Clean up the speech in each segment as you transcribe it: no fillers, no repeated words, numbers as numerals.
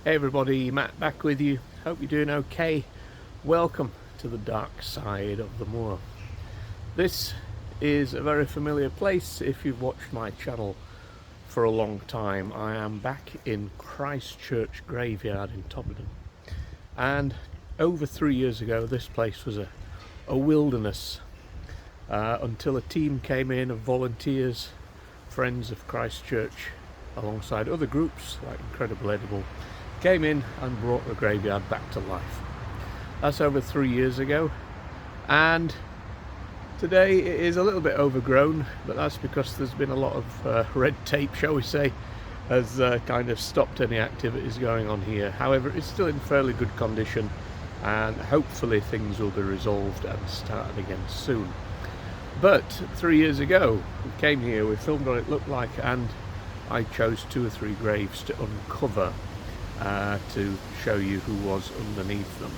Hey everybody, Matt back with you. Hope you're doing okay. Welcome to the dark side of the moor. This is a very familiar place if you've watched my channel for a long time. I am back in Christchurch graveyard in Todmorden. And over 3 years ago this place was a wilderness until a team came in of volunteers, friends of Christchurch, alongside other groups like Incredible Edible, came in and brought the graveyard back to life. That's over 3 years ago, and today it is a little bit overgrown, but that's because there's been a lot of red tape, shall we say, has kind of stopped any activities going on here. However, it's still in fairly good condition, and hopefully things will be resolved and started again soon. But 3 years ago we came here, we filmed what it looked like, and I chose 2 or 3 graves to uncover to show you who was underneath them.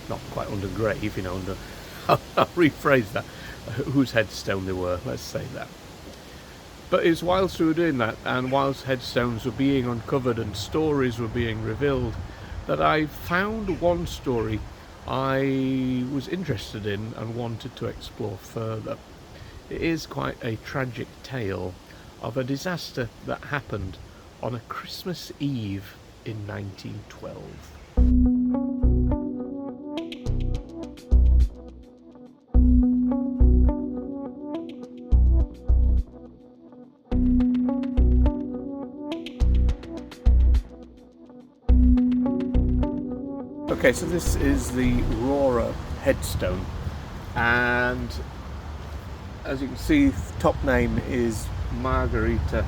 Not quite under grave, you know, under I'll rephrase that, whose headstone they were, let's say that. But it's whilst we were doing that, and whilst headstones were being uncovered and stories were being revealed, that I found one story I was interested in and wanted to explore further. It is quite a tragic tale of a disaster that happened on a Christmas Eve in 1912. Okay, so this is the Rohrer headstone, and as you can see, the top name is Margarita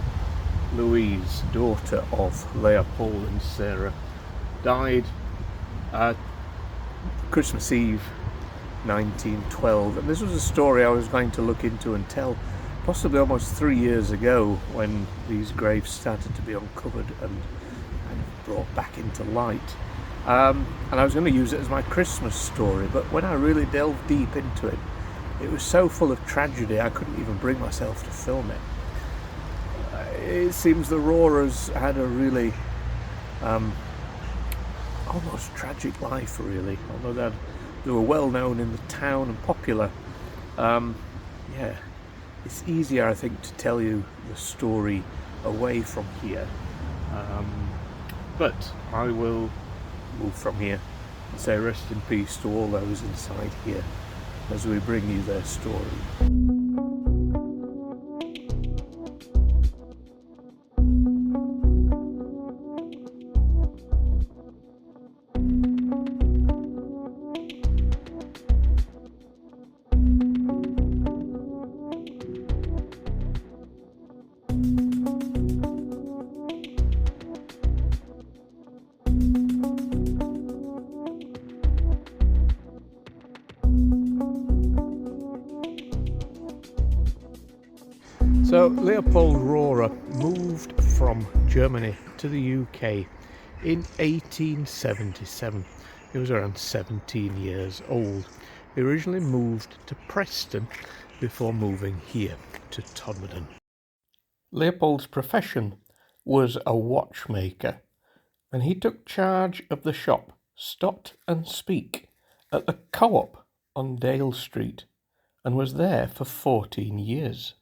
Louise, daughter of Leopold and Sarah, died Christmas Eve 1912. And this was a story I was going to look into and tell possibly almost 3 years ago, when these graves started to be uncovered and kind of brought back into light. And I was going to use it as my Christmas story, but when I really delved deep into it, it was so full of tragedy I couldn't even bring myself to film it. It seems the Rohrers had a really almost tragic life, really, although they were well known in the town and popular. Yeah, it's easier, I think, to tell you the story away from here, but I will move from here and say rest in peace to all those inside here as we bring you their story. So Leopold Rohrer moved from Germany to the UK in 1877. He was around 17 years old. He originally moved to Preston before moving here to Todmorden. Leopold's profession was a watchmaker, and he took charge of the shop Stot and Speak at the Co-op on Dale Street, and was there for 14 years.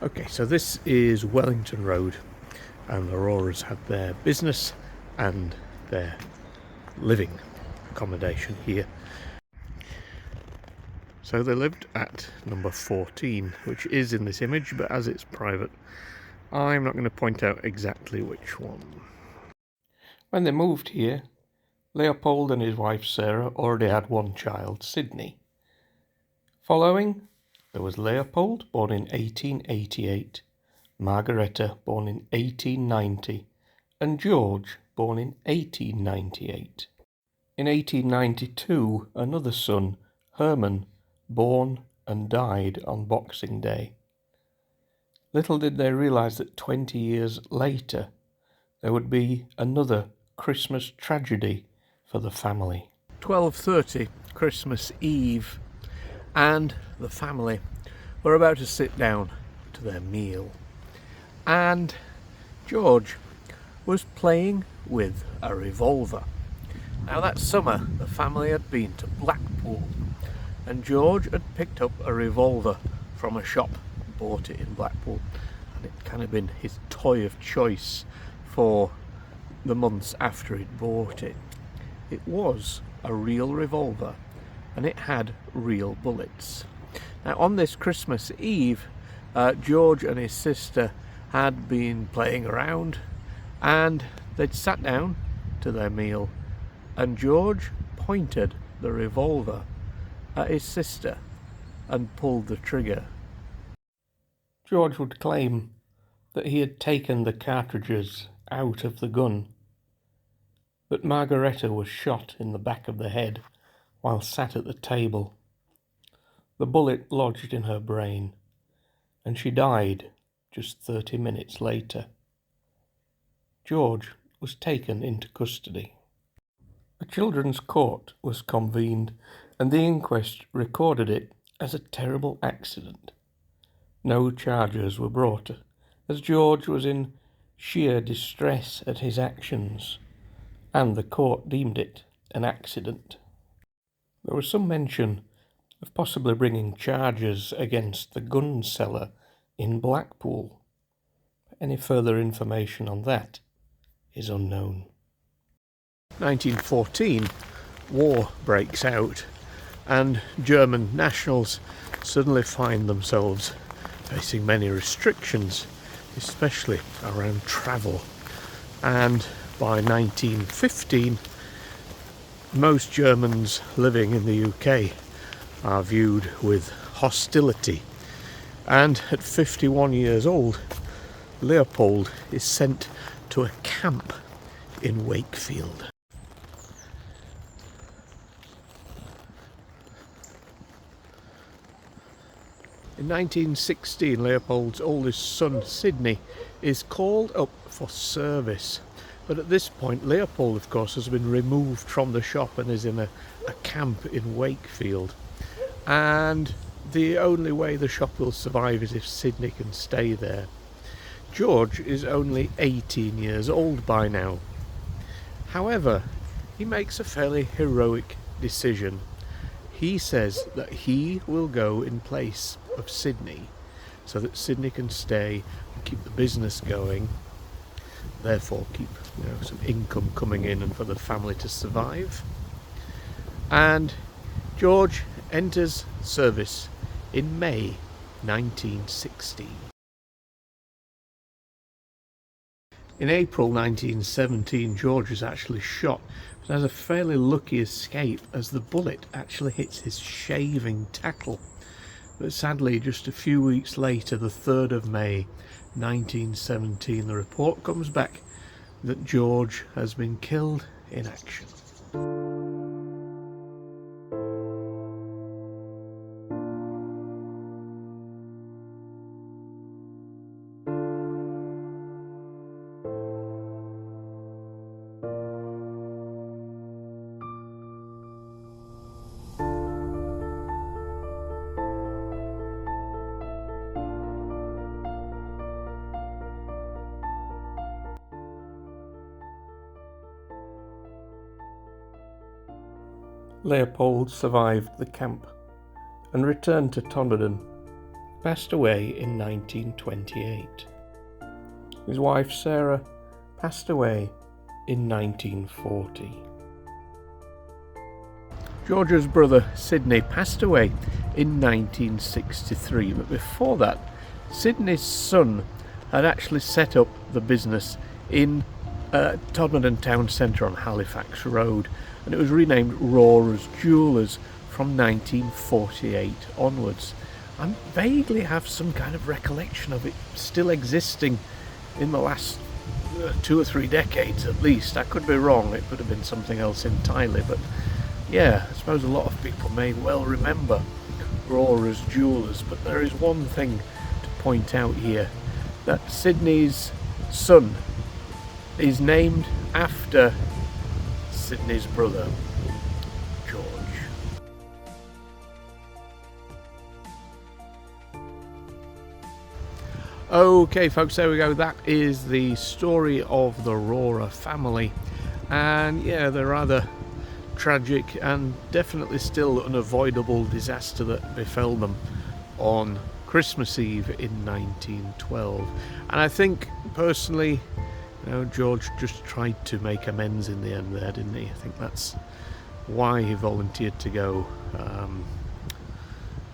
Okay, so this is Wellington Road, and the Rohrers had their business and their living accommodation here. So they lived at number 14, which is in this image, but as it's private, I'm not going to point out exactly which one. When they moved here, Leopold and his wife Sarah already had one child, Sydney. Following, there was Leopold, born in 1888, Margareta, born in 1890, and George, born in 1898. In 1892, another son, Herman, born and died on Boxing Day. Little did they realise that 20 years later, there would be another Christmas tragedy for the family. 12:30 Christmas Eve, and the family were about to sit down to their meal, and George was playing with a revolver. Now that summer the family had been to Blackpool, and George had picked up a revolver from a shop, bought it in Blackpool, and it kind of been his toy of choice for the months after he'd bought it. It was a real revolver, and it had real bullets. Now on this Christmas Eve, George and his sister had been playing around, and they'd sat down to their meal, and George pointed the revolver at his sister and pulled the trigger. George would claim that he had taken the cartridges out of the gun, but Margaretta was shot in the back of the head while sat at the table. The bullet lodged in her brain, and she died just 30 minutes later. George was taken into custody. A children's court was convened, and the inquest recorded it as a terrible accident. No charges were brought, as George was in sheer distress at his actions, and the court deemed it an accident. There was some mention of possibly bringing charges against the gun seller in Blackpool. Any further information on that is unknown. 1914, war breaks out, and German nationals suddenly find themselves facing many restrictions, especially around travel. And by 1915, most Germans living in the UK are viewed with hostility. And at 51 years old, Leopold is sent to a camp in Wakefield. In 1916, Leopold's oldest son, Sidney, is called up for service. But at this point, Leopold, of course, has been removed from the shop and is in a camp in Wakefield. And the only way the shop will survive is if Sidney can stay there. George is only 18 years old by now. However, he makes a fairly heroic decision. He says that he will go in place of Sidney so that Sidney can stay and keep the business going, therefore keep some income coming in and for the family to survive. And George enters service in May 1916. In April 1917, George is actually shot, but has a fairly lucky escape as the bullet actually hits his shaving tackle. But sadly, just a few weeks later, the 3rd of May 1917, the report comes back that George has been killed in action. Leopold survived the camp and returned to Todmorden, passed away in 1928. His wife Sarah passed away in 1940. George's brother Sidney passed away in 1963, but before that, Sidney's son had actually set up the business in Todmorden town centre on Halifax Road, and it was renamed Rohrer's Jewellers from 1948 onwards. I vaguely have some kind of recollection of it still existing in the last 2 or 3 decades at least. I could be wrong, it could have been something else entirely, but yeah, I suppose a lot of people may well remember Rohrer's Jewellers. But there is one thing to point out here, that Sidney's son is named after Sidney's brother. Okay folks, there we go. That is the story of the Rohrer family, and yeah, the rather tragic and definitely still unavoidable disaster that befell them on Christmas Eve in 1912. And I think personally, you know, George just tried to make amends in the end there, didn't he? I think that's why he volunteered to go.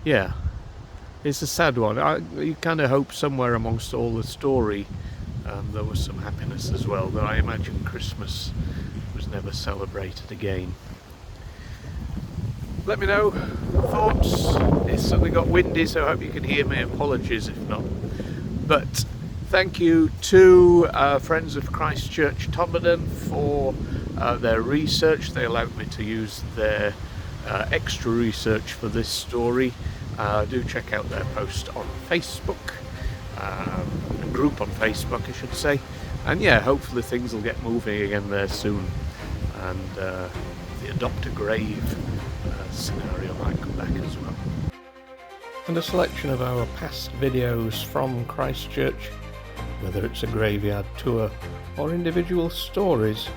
Yeah, it's a sad one. You kind of hope somewhere amongst all the story there was some happiness as well, but I imagine Christmas was never celebrated again. Let me know thoughts. It's suddenly got windy, so I hope you can hear me. Apologies if not. But thank you to Friends of Christ Church Todmorden for their research. They allowed me to use their extra research for this story. Do check out their post on Facebook, a group on Facebook I should say, and yeah, hopefully things will get moving again there soon, and the adopt a grave scenario might come back as well. And a selection of our past videos from Christchurch, whether it's a graveyard tour or individual stories,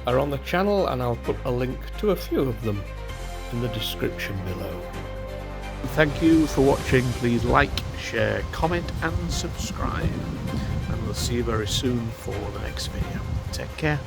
are on the channel, and I'll put a link to a few of them in the description below. Thank you for watching. Please like, share, comment and subscribe, and we'll see you very soon for the next video. Take care.